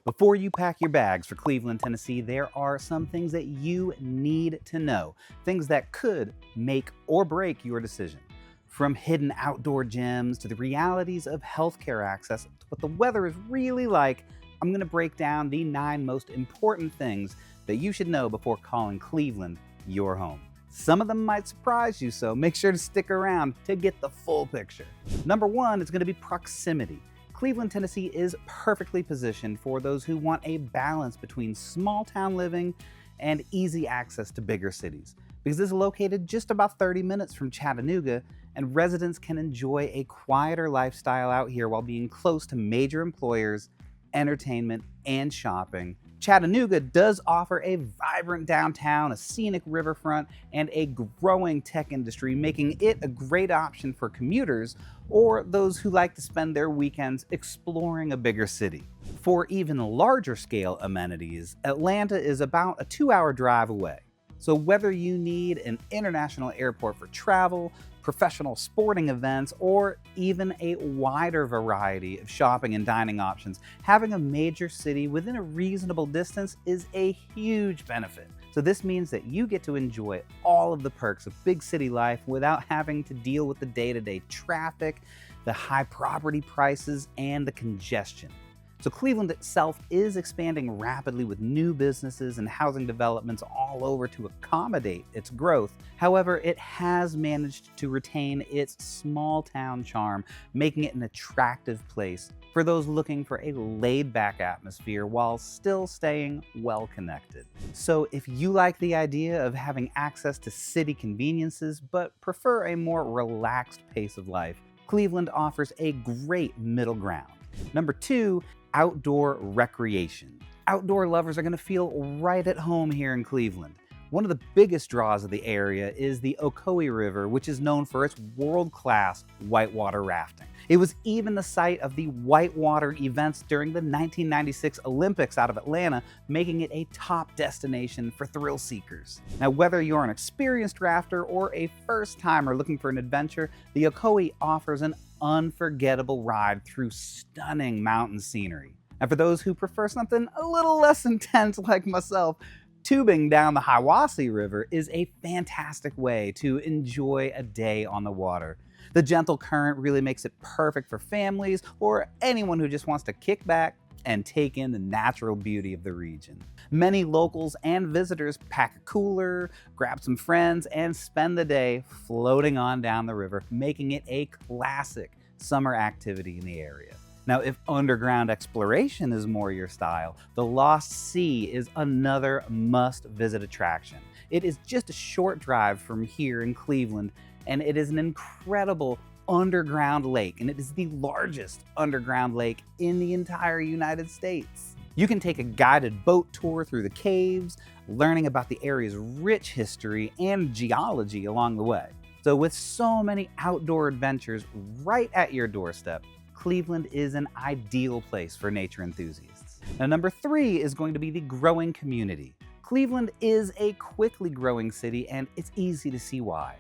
Before you pack your bags for Cleveland, Tennessee, there are some things that you need to know, things that could make or break your decision. From hidden outdoor gems to the realities of healthcare access to what the weather is really like, I'm going to break down the 9 most important things that you should know before calling Cleveland your home. Some of them might surprise you, so make sure to stick around to get the full picture. Number 1 is going to be proximity. Cleveland, Tennessee is perfectly positioned for those who want a balance between small town living and easy access to bigger cities, because it's located just about 30 minutes from Chattanooga, and residents can enjoy a quieter lifestyle out here while being close to major employers, entertainment, and shopping. Chattanooga does offer a vibrant downtown, a scenic riverfront, and a growing tech industry, making it a great option for commuters or those who like to spend their weekends exploring a bigger city. For even larger scale amenities, Atlanta is about a 2-hour drive away. So whether you need an international airport for travel, professional sporting events, or even a wider variety of shopping and dining options, having a major city within a reasonable distance is a huge benefit. So this means that you get to enjoy all of the perks of big city life without having to deal with the day-to-day traffic, the high property prices, and the congestion. So Cleveland itself is expanding rapidly with new businesses and housing developments all over to accommodate its growth. However, it has managed to retain its small town charm, making it an attractive place for those looking for a laid-back atmosphere while still staying well connected. So if you like the idea of having access to city conveniences but prefer a more relaxed pace of life, Cleveland offers a great middle ground. Number 2, outdoor recreation. Outdoor lovers are going to feel right at home here in Cleveland. One of the biggest draws of the area is the Ocoee River, which is known for its world-class whitewater rafting. It was even the site of the whitewater events during the 1996 Olympics out of Atlanta, making it a top destination for thrill seekers. Now, whether you're an experienced rafter or a first-timer looking for an adventure, the Ocoee offers an unforgettable ride through stunning mountain scenery. And for those who prefer something a little less intense like myself, tubing down the Hiwassee River is a fantastic way to enjoy a day on the water. The gentle current really makes it perfect for families or anyone who just wants to kick back and take in the natural beauty of the region. Many locals and visitors pack a cooler, grab some friends, and spend the day floating on down the river, making it a classic summer activity in the area. Now, if underground exploration is more your style, the Lost Sea is another must-visit attraction. It is just a short drive from here in Cleveland, and it is an incredible underground lake, and it is the largest underground lake in the entire United States. You can take a guided boat tour through the caves, learning about the area's rich history and geology along the way. So with so many outdoor adventures right at your doorstep, Cleveland is an ideal place for nature enthusiasts. Now, number 3 is going to be the growing community. Cleveland is a quickly growing city, and it's easy to see why.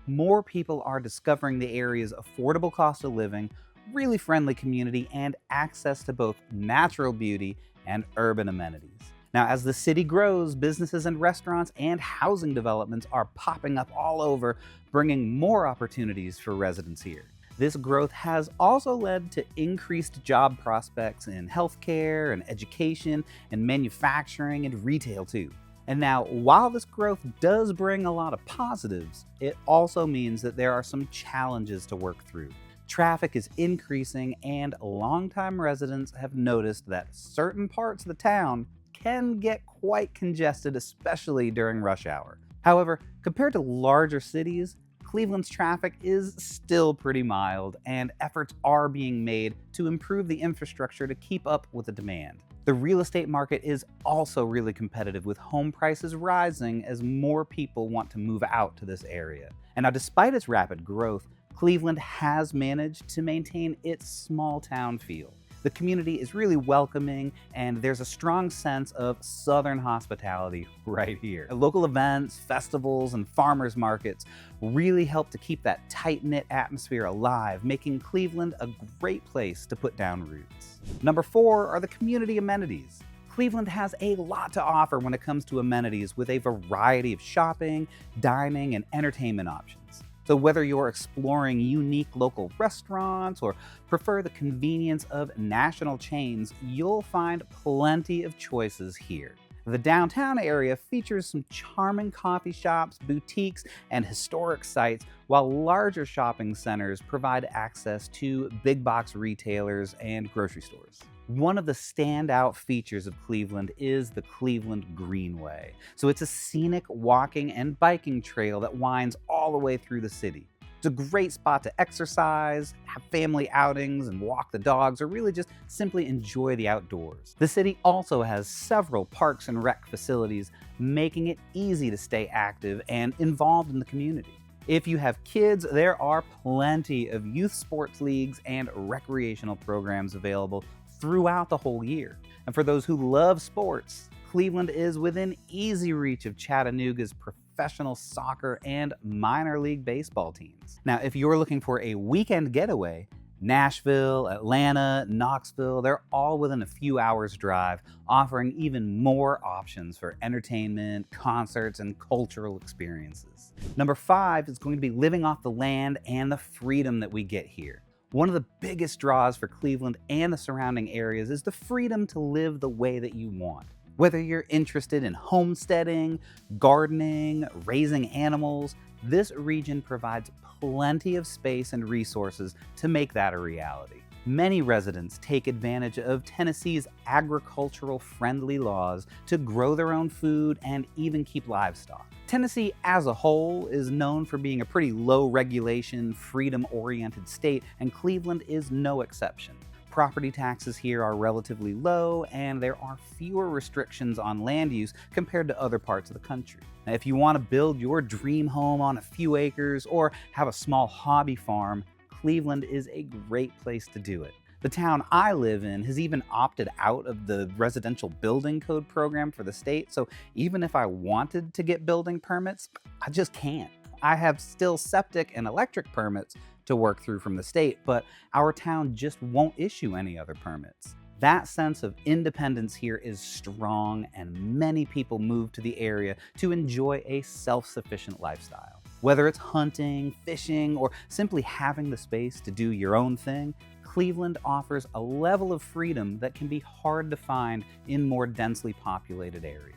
More people are discovering the area's affordable cost of living, really friendly community, and access to both natural beauty and urban amenities. Now, as the city grows, businesses and restaurants and housing developments are popping up all over, bringing more opportunities for residents here. This growth has also led to increased job prospects in healthcare and education and manufacturing and retail too. And now, while this growth does bring a lot of positives, it also means that there are some challenges to work through. Traffic is increasing, and longtime residents have noticed that certain parts of the town can get quite congested, especially during rush hour. However, compared to larger cities, Cleveland's traffic is still pretty mild, and efforts are being made to improve the infrastructure to keep up with the demand. The real estate market is also really competitive, with home prices rising as more people want to move out to this area. And now, despite its rapid growth, Cleveland has managed to maintain its small town feel. The community is really welcoming, and there's a strong sense of Southern hospitality right here. Local events, festivals, and farmers markets really help to keep that tight-knit atmosphere alive, making Cleveland a great place to put down roots. Number 4 are the community amenities. Cleveland has a lot to offer when it comes to amenities, with a variety of shopping, dining, and entertainment options. So whether you're exploring unique local restaurants or prefer the convenience of national chains, you'll find plenty of choices here. The downtown area features some charming coffee shops, boutiques, and historic sites, while larger shopping centers provide access to big box retailers and grocery stores. One of the standout features of Cleveland is the Cleveland Greenway. So it's a scenic walking and biking trail that winds all the way through the city. It's a great spot to exercise, have family outings, and walk the dogs, or really just simply enjoy the outdoors. The city also has several parks and rec facilities, making it easy to stay active and involved in the community. If you have kids, there are plenty of youth sports leagues and recreational programs available throughout the whole year. And for those who love sports, Cleveland is within easy reach of Chattanooga's professional soccer and minor league baseball teams. Now, if you're looking for a weekend getaway, Nashville, Atlanta, Knoxville, they're all within a few hours drive, offering even more options for entertainment, concerts, and cultural experiences. Number 5 is going to be living off the land and the freedom that we get here. One of the biggest draws for Cleveland and the surrounding areas is the freedom to live the way that you want. Whether you're interested in homesteading, gardening, raising animals, this region provides plenty of space and resources to make that a reality. Many residents take advantage of Tennessee's agricultural-friendly laws to grow their own food and even keep livestock. Tennessee as a whole is known for being a pretty low-regulation, freedom-oriented state, and Cleveland is no exception. Property taxes here are relatively low, and there are fewer restrictions on land use compared to other parts of the country. Now, if you want to build your dream home on a few acres or have a small hobby farm, Cleveland is a great place to do it. The town I live in has even opted out of the residential building code program for the state, so even if I wanted to get building permits, I just can't. I have still septic and electric permits to work through from the state, but our town just won't issue any other permits. That sense of independence here is strong, and many people move to the area to enjoy a self-sufficient lifestyle. Whether it's hunting, fishing, or simply having the space to do your own thing, Cleveland offers a level of freedom that can be hard to find in more densely populated areas.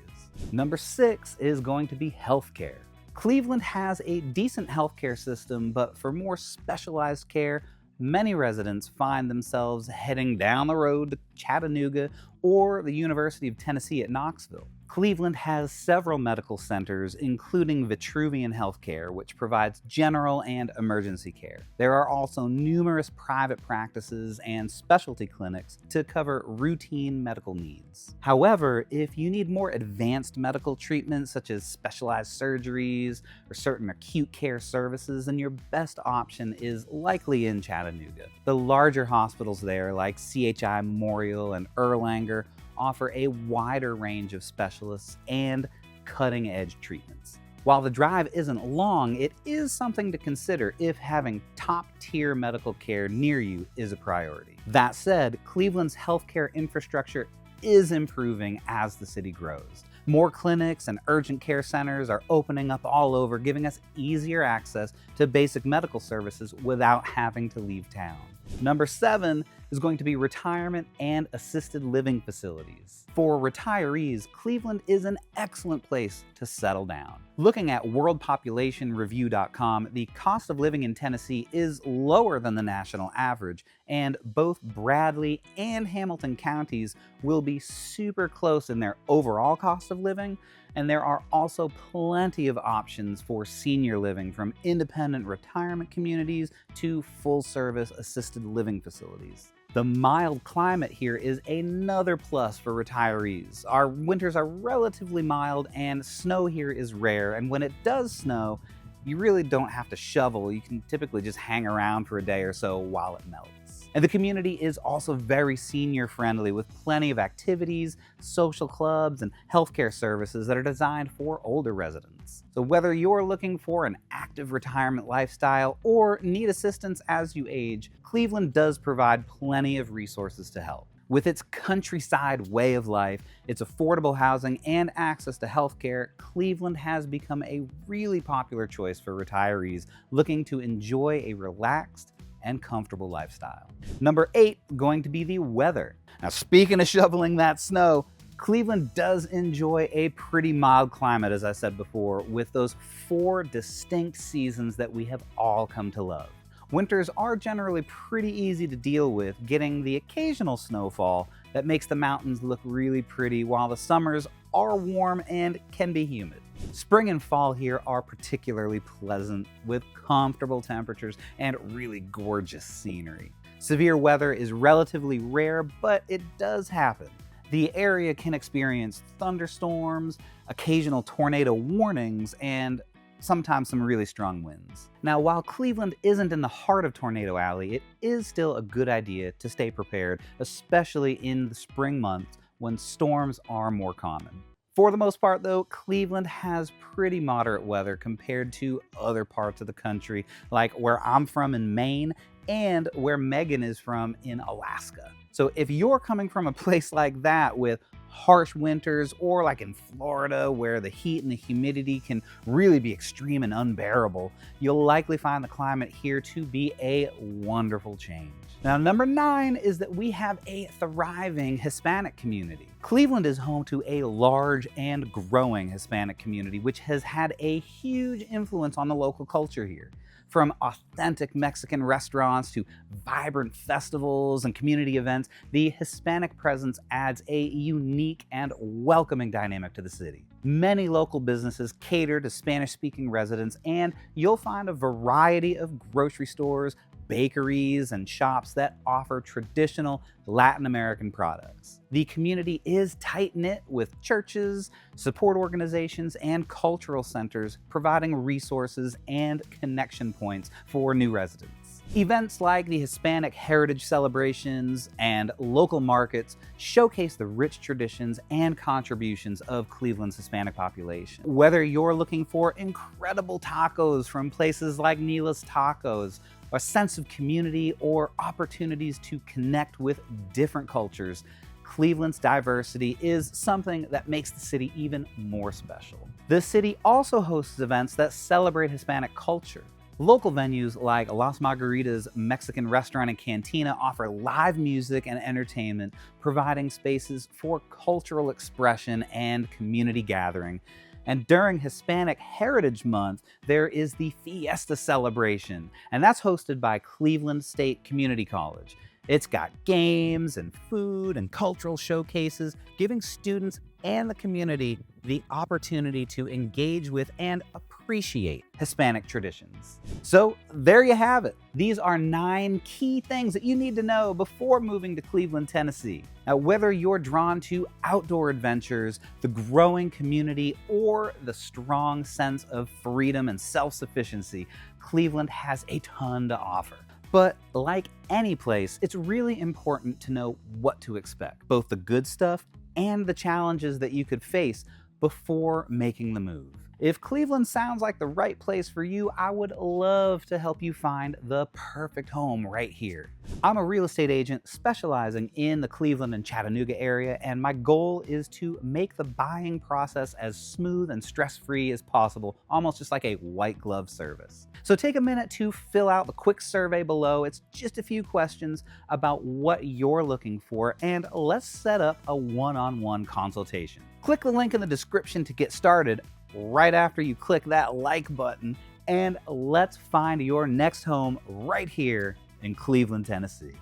Number 6 is going to be healthcare. Cleveland has a decent healthcare system, but for more specialized care, many residents find themselves heading down the road to Chattanooga or the University of Tennessee at Knoxville. Cleveland has several medical centers, including Vitruvian Healthcare, which provides general and emergency care. There are also numerous private practices and specialty clinics to cover routine medical needs. However, if you need more advanced medical treatments, such as specialized surgeries or certain acute care services, then your best option is likely in Chattanooga. The larger hospitals there, like CHI Memorial and Erlanger, offer a wider range of specialists and cutting-edge treatments. While the drive isn't long, it is something to consider if having top-tier medical care near you is a priority. That said, Cleveland's healthcare infrastructure is improving as the city grows. More clinics and urgent care centers are opening up all over, giving us easier access to basic medical services without having to leave town. Number 7 is going to be retirement and assisted living facilities. For retirees, Cleveland is an excellent place to settle down. Looking at worldpopulationreview.com, the cost of living in Tennessee is lower than the national average, and both Bradley and Hamilton counties will be super close in their overall cost of living, and there are also plenty of options for senior living, from independent retirement communities to full-service assisted living facilities. The mild climate here is another plus for retirees. Our winters are relatively mild and snow here is rare, and when it does snow, you really don't have to shovel. You can typically just hang around for a day or so while it melts. And the community is also very senior friendly with plenty of activities, social clubs, and healthcare services that are designed for older residents. So whether you're looking for an active retirement lifestyle or need assistance as you age, Cleveland does provide plenty of resources to help. With its countryside way of life, its affordable housing, and access to healthcare, Cleveland has become a really popular choice for retirees looking to enjoy a relaxed and comfortable lifestyle. Number 8, going to be the weather. Now, speaking of shoveling that snow, Cleveland does enjoy a pretty mild climate, as I said before, with those 4 distinct seasons that we have all come to love. Winters are generally pretty easy to deal with, getting the occasional snowfall that makes the mountains look really pretty, while the summers are warm and can be humid. Spring and fall here are particularly pleasant, with comfortable temperatures and really gorgeous scenery. Severe weather is relatively rare, but it does happen. The area can experience thunderstorms, occasional tornado warnings, and sometimes some really strong winds. Now, while Cleveland isn't in the heart of Tornado Alley, it is still a good idea to stay prepared, especially in the spring months when storms are more common. For the most part, though, Cleveland has pretty moderate weather compared to other parts of the country, like where I'm from in Maine and where Megan is from in Alaska. So if you're coming from a place like that with harsh winters, or like in Florida where the heat and the humidity can really be extreme and unbearable, you'll likely find the climate here to be a wonderful change. Now, number 9 is that we have a thriving Hispanic community. Cleveland is home to a large and growing Hispanic community, which has had a huge influence on the local culture here. From authentic Mexican restaurants to vibrant festivals and community events, the Hispanic presence adds a unique and welcoming dynamic to the city. Many local businesses cater to Spanish-speaking residents, and you'll find a variety of grocery stores, bakeries, and shops that offer traditional Latin American products. The community is tight-knit with churches, support organizations, and cultural centers providing resources and connection points for new residents. Events like the Hispanic Heritage Celebrations and local markets showcase the rich traditions and contributions of Cleveland's Hispanic population. Whether you're looking for incredible tacos from places like Nila's Tacos, a sense of community, or opportunities to connect with different cultures, Cleveland's diversity is something that makes the city even more special. The city also hosts events that celebrate Hispanic culture. Local venues like Las Margaritas Mexican Restaurant and Cantina offer live music and entertainment, providing spaces for cultural expression and community gathering. And during Hispanic Heritage Month, there is the Fiesta celebration, and that's hosted by Cleveland State Community College. It's got games and food and cultural showcases, giving students and the community the opportunity to engage with and appreciate Hispanic traditions. So there you have it. These are 9 key things that you need to know before moving to Cleveland, Tennessee. Now, whether you're drawn to outdoor adventures, the growing community, or the strong sense of freedom and self-sufficiency, Cleveland has a ton to offer. But like any place, it's really important to know what to expect, both the good stuff and the challenges that you could face before making the move. If Cleveland sounds like the right place for you, I would love to help you find the perfect home right here. I'm a real estate agent specializing in the Cleveland and Chattanooga area, and my goal is to make the buying process as smooth and stress-free as possible, almost just like a white glove service. So take a minute to fill out the quick survey below. It's just a few questions about what you're looking for, and let's set up a one-on-one consultation. Click the link in the description to get started right after you click that like button, and let's find your next home right here in Cleveland, Tennessee.